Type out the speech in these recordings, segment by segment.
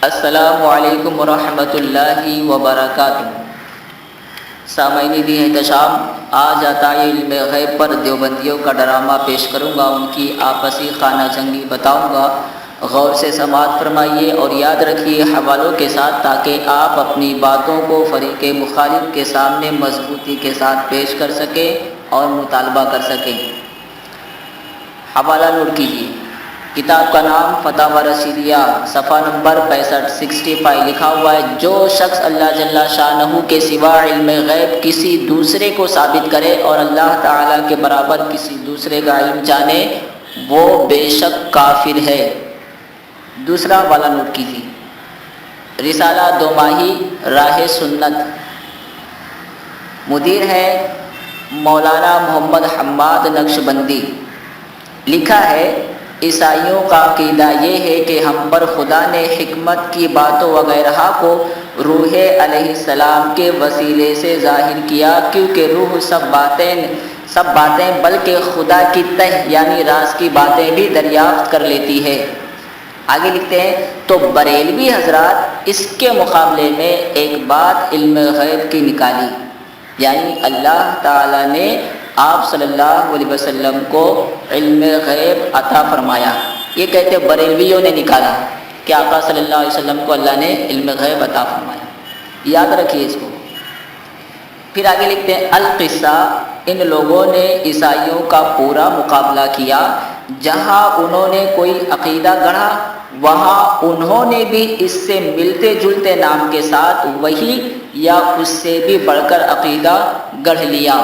السلام علیکم ورحمۃ اللہ وبرکاتہ۔ سامعین دی احتشام، آج عطائے علم غیب پر دیوبندیوں کا ڈرامہ پیش کروں گا، ان کی آپسی خانہ جنگی بتاؤں گا۔ غور سے سماعت فرمائیے اور یاد رکھیے حوالوں کے ساتھ، تاکہ آپ اپنی باتوں کو فریق مخالف کے سامنے مضبوطی کے ساتھ پیش کر سکیں اور مطالبہ کر سکیں۔ حوالہ نوٹ کیجیے۔ کتاب کا نام فتاوی رشیدیہ، صفحہ نمبر 65 لکھا ہوا ہے: جو شخص اللہ جل شانہ کے سوا علم غیب کسی دوسرے کو ثابت کرے اور اللہ تعالیٰ کے برابر کسی دوسرے کا علم جانے، وہ بے شک کافر ہے۔ دوسرا حوالہ نوٹ کیجیے۔ رسالہ 2 ماہی راہ سنت، مدیر ہے مولانا محمد حماد نقشبندی۔ لکھا ہے: عیسائیوں کا عقیدہ یہ ہے کہ ہم پر خدا نے حکمت کی باتوں وغیرہ کو روح علیہ السلام کے وسیلے سے ظاہر کیا، کیونکہ روح سب باتیں بلکہ خدا کی تہ یعنی راز کی باتیں بھی دریافت کر لیتی ہے۔ آگے لکھتے ہیں: تو بریلوی حضرات اس کے مقابلے میں ایک بات علم غیب کی نکالی، یعنی اللہ تعالیٰ نے آپ صلی اللہ علیہ وسلم کو علم غیب عطا فرمایا۔ یہ کہتے بریلویوں نے نکالا کہ آقا صلی اللہ علیہ وسلم کو اللہ نے علم غیب عطا فرمایا۔ یاد رکھیے اس کو۔ پھر آگے لکھتے ہیں: القصہ، ان لوگوں نے عیسائیوں کا پورا مقابلہ کیا۔ جہاں انہوں نے کوئی عقیدہ گڑھا، وہاں انہوں نے بھی اس سے ملتے جلتے نام کے ساتھ وہی یا اس سے بھی بڑھ کر عقیدہ گڑھ لیا۔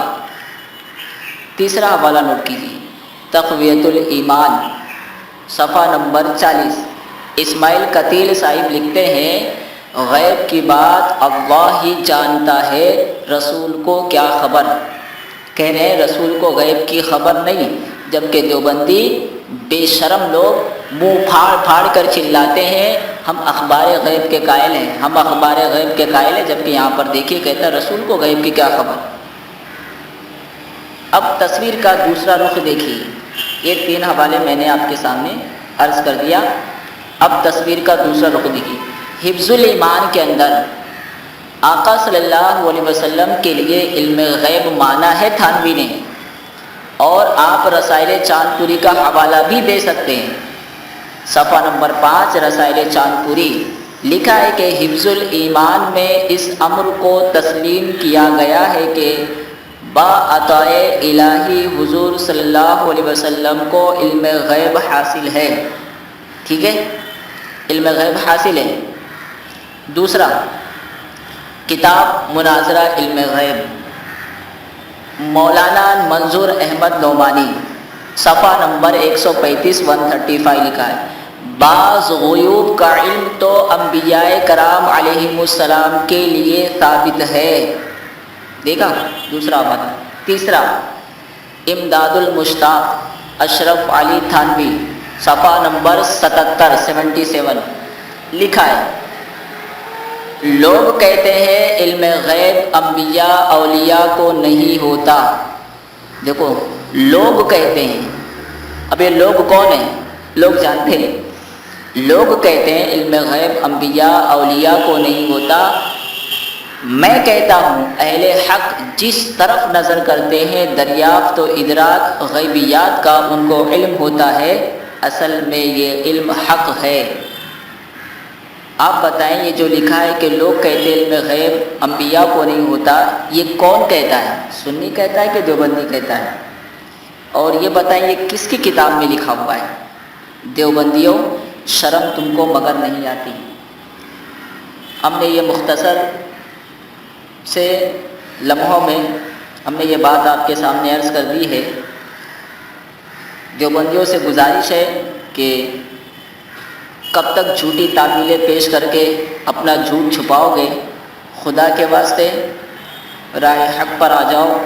تیسرا حوالہ نوٹ کیجیے۔ تقویت الایمان، صفحہ نمبر 40۔ اسماعیل قتیل صاحب لکھتے ہیں: غیب کی بات اللہ ہی جانتا ہے، رسول کو کیا خبر۔ کہہ رہے ہیں رسول کو غیب کی خبر نہیں، جبکہ دیوبندی بے شرم لوگ منہ پھاڑ پھاڑ کر چلاتے ہیں ہم اخبار غیب کے قائل ہیں، ہم اخبار غیب کے قائل ہیں، جبکہ یہاں پر دیکھیے کہتا ہے رسول کو غیب کی کیا خبر۔ اب تصویر کا دوسرا رخ دیکھیے۔ یہ 3 حوالے میں نے آپ کے سامنے عرض کر دیا۔ اب تصویر کا دوسرا رخ دیکھیے۔ حفظ الایمان کے اندر آقا صلی اللہ علیہ وسلم کے لیے علم غیب مانا ہے تھانوی نے، اور آپ رسائل چاند پوری کا حوالہ بھی دے سکتے ہیں۔ صفحہ نمبر 5 رسائل چاند پوری، لکھا ہے کہ حفظ الایمان میں اس امر کو تسلیم کیا گیا ہے کہ با عطائے الہی حضور صلی اللہ علیہ وسلم کو علم غیب حاصل ہے۔ ٹھیک ہے، علم غیب حاصل ہے۔ دوسرا، کتاب مناظرہ علم غیب، مولانا منظور احمد نعمانی، صفحہ نمبر 135 لکھا ہے: بعض غیوب کا علم تو انبیاء کرام علیہم السلام کے لیے ثابت ہے۔ دیکھا دوسرا بات۔ تیسرا، امداد المشتاق اشرف علی تھانوی، صفحہ نمبر 77 لکھا ہے: لوگ کہتے ہیں علم غیب انبیاء اولیاء کو نہیں ہوتا۔ دیکھو، لوگ کہتے ہیں، اب یہ لوگ کون ہیں؟ لوگ جانتے ہیں۔ لوگ کہتے ہیں علم غیب انبیاء اولیاء کو نہیں ہوتا۔ میں کہتا ہوں اہل حق جس طرف نظر کرتے ہیں دریافت و ادراک غیبیات کا ان کو علم ہوتا ہے، اصل میں یہ علم حق ہے۔ آپ بتائیں، یہ جو لکھا ہے کہ لوگ کہتے ہیں علم غیب انبیاء کو نہیں ہوتا، یہ کون کہتا ہے؟ سنی کہتا ہے کہ دیوبندی کہتا ہے؟ اور یہ بتائیں یہ کس کی کتاب میں لکھا ہوا ہے؟ دیوبندیوں، شرم تم کو مگر نہیں آتی۔ ہم نے یہ مختصر سے لمحوں میں ہم نے یہ بات آپ کے سامنے عرض کر دی ہے۔ دیوبندیوں سے گزارش ہے کہ کب تک جھوٹی تعویلیں پیش کر کے اپنا جھوٹ چھپاؤ گے؟ خدا کے واسطے راہ حق پر آ جاؤ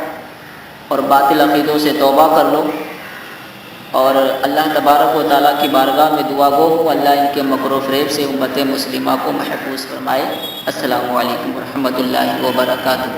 اور باطل عقیدوں سے توبہ کر لو، اور اللہ تبارک و تعالیٰ کی بارگاہ میں دعا گو ہوں اللہ ان کے مکر و فریب سے امت مسلمہ کو محفوظ فرمائے۔ السلام علیکم ورحمۃ اللہ وبرکاتہ۔